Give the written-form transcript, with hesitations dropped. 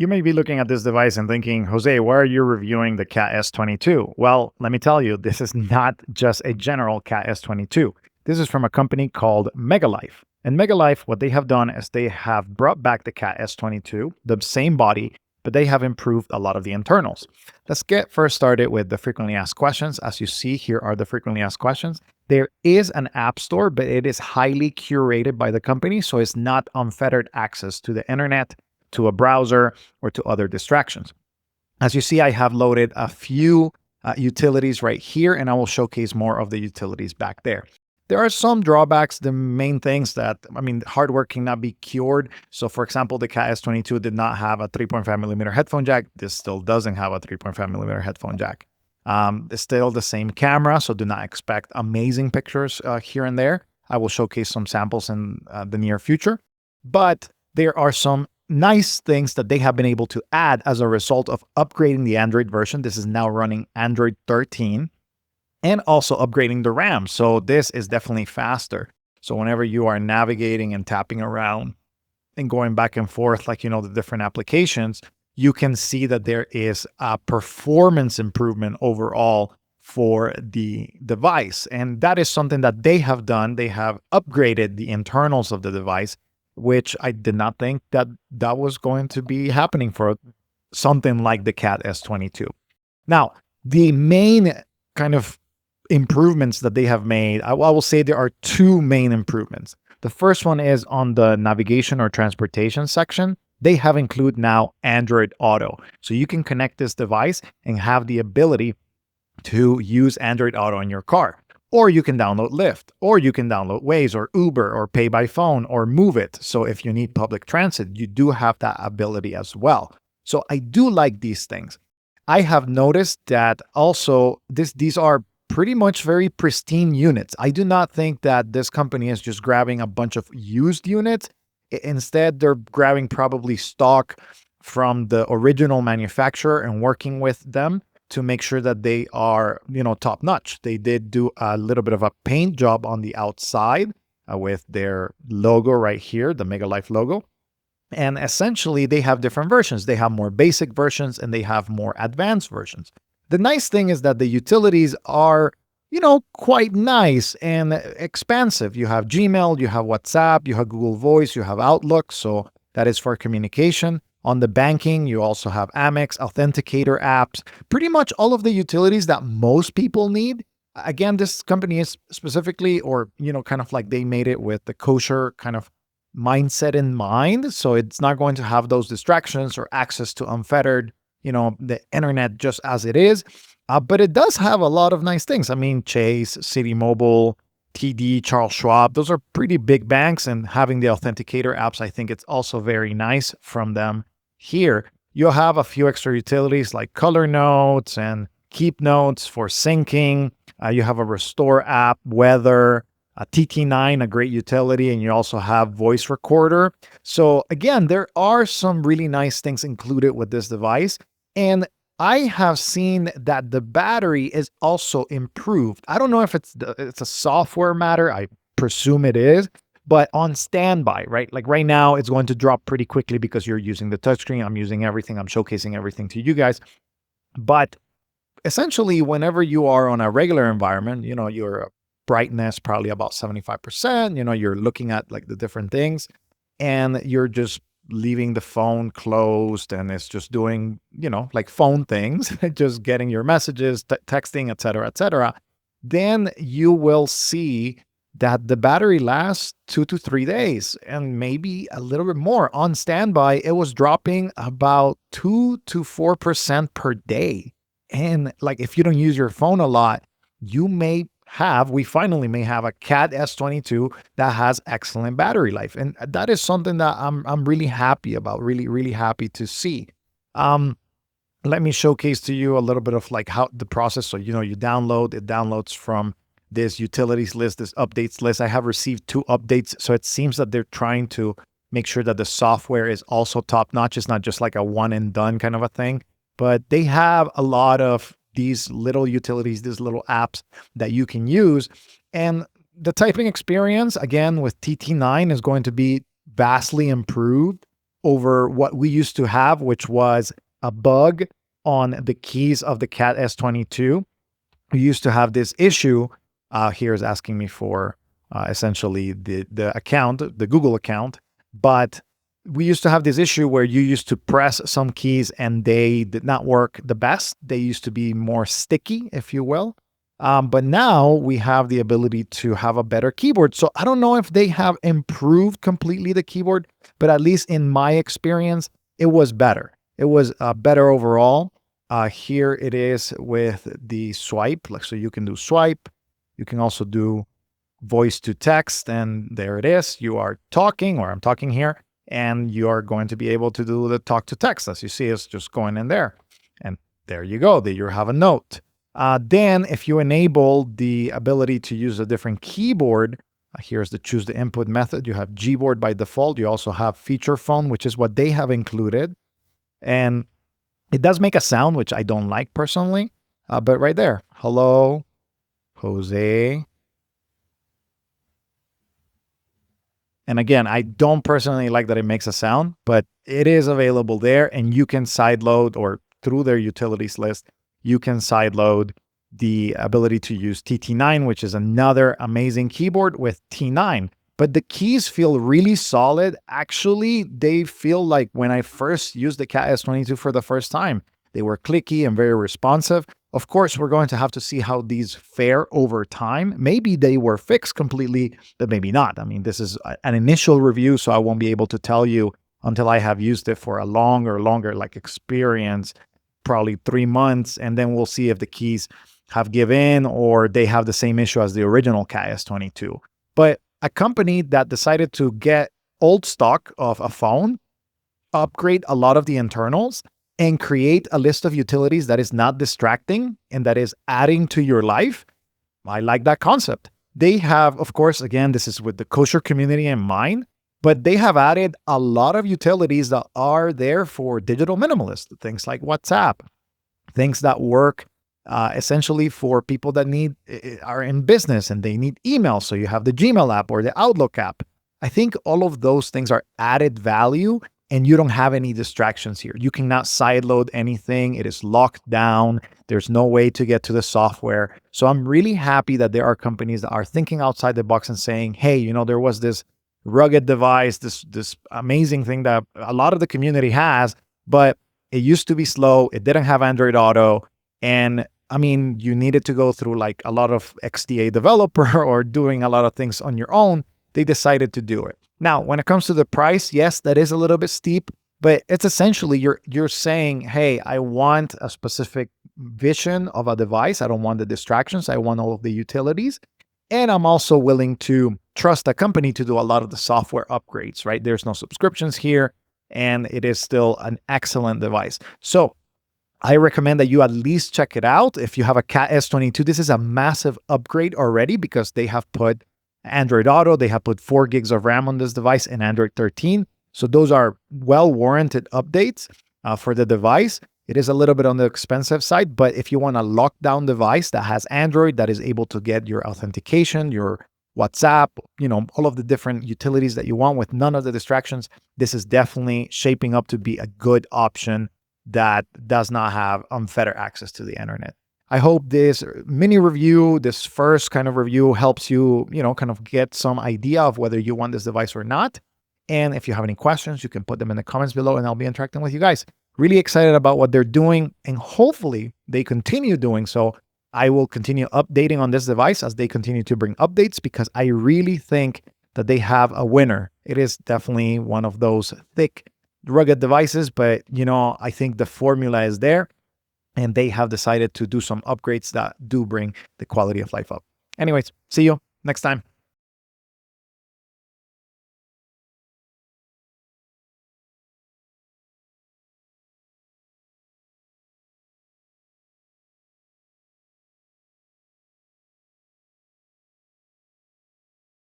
You may be looking at this device and thinking, Jose, why are you reviewing the Cat S22? Well, let me tell you, this is not just a general Cat S22. This is from a company called Megalife. And Megalife, what they have done is they have brought back the Cat S22, the same body, but they have improved a lot of the internals. Let's get first started with the frequently asked questions. As you see, here are the frequently asked questions. There is an app store, but it is highly curated by the company, so it's not unfettered access to the internet, to a browser, or to other distractions. As you see, I have loaded a few utilities right here, and I will showcase more of the utilities back there. There are some drawbacks. The main things that, hardware cannot be cured. So for example, the Cat S22 did not have a 3.5mm headphone jack. This still doesn't have a 3.5mm headphone jack. It's still the same camera, so do not expect amazing pictures here and there. I will showcase some samples in the near future. But there are some nice things that they have been able to add as a result of upgrading the Android version. This is now running Android 13. And also upgrading the RAM. So this is definitely faster. So whenever you are navigating and tapping around and going back and forth, like, the different applications, you can see that there is a performance improvement overall for the device. And that is something that they have done. They have upgraded the internals of the device, which I did not think that was going to be happening for something like the Cat S22. Now, the main kind of improvements that they have made, I will say there are two main improvements. The first one is on the navigation or transportation section. They have included now Android Auto. So you can connect this device and have the ability to use Android Auto in your car. Or you can download Lyft, or you can download Waze or Uber or pay by phone or Move It. So if you need public transit, you do have that ability as well. So I do like these things. I have noticed that also these are pretty much very pristine units. I do not think that this company is just grabbing a bunch of used units. Instead, they're grabbing probably stock from the original manufacturer and working with them to make sure that they are, top notch. They did do a little bit of a paint job on the outside with their logo right here, the Megalife logo. And essentially, they have different versions. They have more basic versions and they have more advanced versions. The nice thing is that the utilities are, quite nice and expansive. You have Gmail, you have WhatsApp, you have Google Voice, you have Outlook. So that is for communication. On the banking, you also have Amex, authenticator apps, pretty much all of the utilities that most people need. Again, this company is specifically, or, kind of like they made it with the kosher kind of mindset in mind. So it's not going to have those distractions or access to unfettered the internet just as it is. But it does have a lot of nice things. Chase, City Mobile, TD, Charles Schwab, those are pretty big banks. And having the authenticator apps, I think it's also very nice from them here. You'll have a few extra utilities like color notes and keep notes for syncing. You have a restore app, weather, a TT9, a great utility, and you also have voice recorder. So again, there are some really nice things included with this device. And I have seen that the battery is also improved. I don't know if it's a software matter. I presume it is, but on standby, right? Like right now, it's going to drop pretty quickly because you're using the touchscreen. I'm using everything. I'm showcasing everything to you guys. But essentially, whenever you are on a regular environment, your brightness probably about 75%. You're looking at like the different things, and you're just leaving the phone closed and it's just doing, like phone things, just getting your messages, texting, etc., then you will see that the battery lasts 2 to 3 days and maybe a little bit more. On standby, it was dropping about 2 to 4% per day. And like, if you don't use your phone a lot, we finally may have a Cat S22 that has excellent battery life. And that is something that I'm really happy about, really, really happy to see. Let me showcase to you a little bit of like how the process. So, it downloads from this utilities list, this updates list. I have received 2 updates. So it seems that they're trying to make sure that the software is also top notch. It's not just like a one and done kind of a thing, but they have a lot of these little utilities, these little apps that you can use. And the typing experience, again, with TT9 is going to be vastly improved. over what we used to have, which was a bug on the keys of the Cat S22. We used to have this issue. Here's asking me for essentially the account, the Google account. But we used to have this issue where you used to press some keys and they did not work the best. They used to be more sticky, if you will. But now we have the ability to have a better keyboard. So I don't know if they have improved completely the keyboard, but at least in my experience, it was better. It was better overall. Here it is with the swipe. Like, so you can do swipe. You can also do voice to text, and there it is. You are talking, or I'm talking here, and you are going to be able to do the talk to text. As you see, it's just going in there. And there you go. There you have a note. Then if you enable the ability to use a different keyboard, here's the choose the input method. You have Gboard by default. You also have feature phone, which is what they have included. And it does make a sound, which I don't like personally, but right there, hello, Jose. And again, I don't personally like that it makes a sound, but it is available there, and you can sideload, or through their utilities list, you can sideload the ability to use TT9, which is another amazing keyboard with T9. But the keys feel really solid. Actually, they feel like when I first used the Cat S22 for the first time, they were clicky and very responsive. Of course, we're going to have to see how these fare over time. Maybe they were fixed completely, but maybe not. I mean, this is an initial review, so I won't be able to tell you until I have used it for a longer like experience, probably 3 months, and then we'll see if the keys have given or they have the same issue as the original Cat S22. But a company that decided to get old stock of a phone, upgrade a lot of the internals, and create a list of utilities that is not distracting and that is adding to your life, I like that concept. They have, of course, again, this is with the kosher community in mind, but they have added a lot of utilities that are there for digital minimalists, things like WhatsApp, things that work essentially for people that are in business and they need email. So you have the Gmail app or the Outlook app. I think all of those things are added value, and you don't have any distractions here. You cannot sideload anything. It is locked down. There's no way to get to the software. So I'm really happy that there are companies that are thinking outside the box and saying, hey, you know, there was this rugged device, this amazing thing that a lot of the community has, but it used to be slow. It didn't have Android Auto. And I mean, you needed to go through like a lot of XDA developer or doing a lot of things on your own. They decided to do it. Now, when it comes to the price, yes, that is a little bit steep, but it's essentially you're saying, hey, I want a specific vision of a device. I don't want the distractions. I want all of the utilities. And I'm also willing to trust a company to do a lot of the software upgrades, right? There's no subscriptions here, and it is still an excellent device. So I recommend that you at least check it out. If you have a Cat S22, this is a massive upgrade already because they have put Android Auto, they have put 4 gigs of RAM on this device and Android 13. So those are well-warranted updates for the device. It is a little bit on the expensive side, but if you want a lockdown device that has Android, that is able to get your authentication, your WhatsApp, you know, all of the different utilities that you want with none of the distractions, this is definitely shaping up to be a good option that does not have unfettered access to the internet. I hope this mini review, this first kind of review, helps you, you know, kind of get some idea of whether you want this device or not. And if you have any questions, you can put them in the comments below and I'll be interacting with you guys. Really excited about what they're doing, and hopefully they continue doing so. I will continue updating on this device as they continue to bring updates because I really think that they have a winner. It is definitely one of those thick, rugged devices, but you know, I think the formula is there. And they have decided to do some upgrades that do bring the quality of life up. Anyways, see you next time.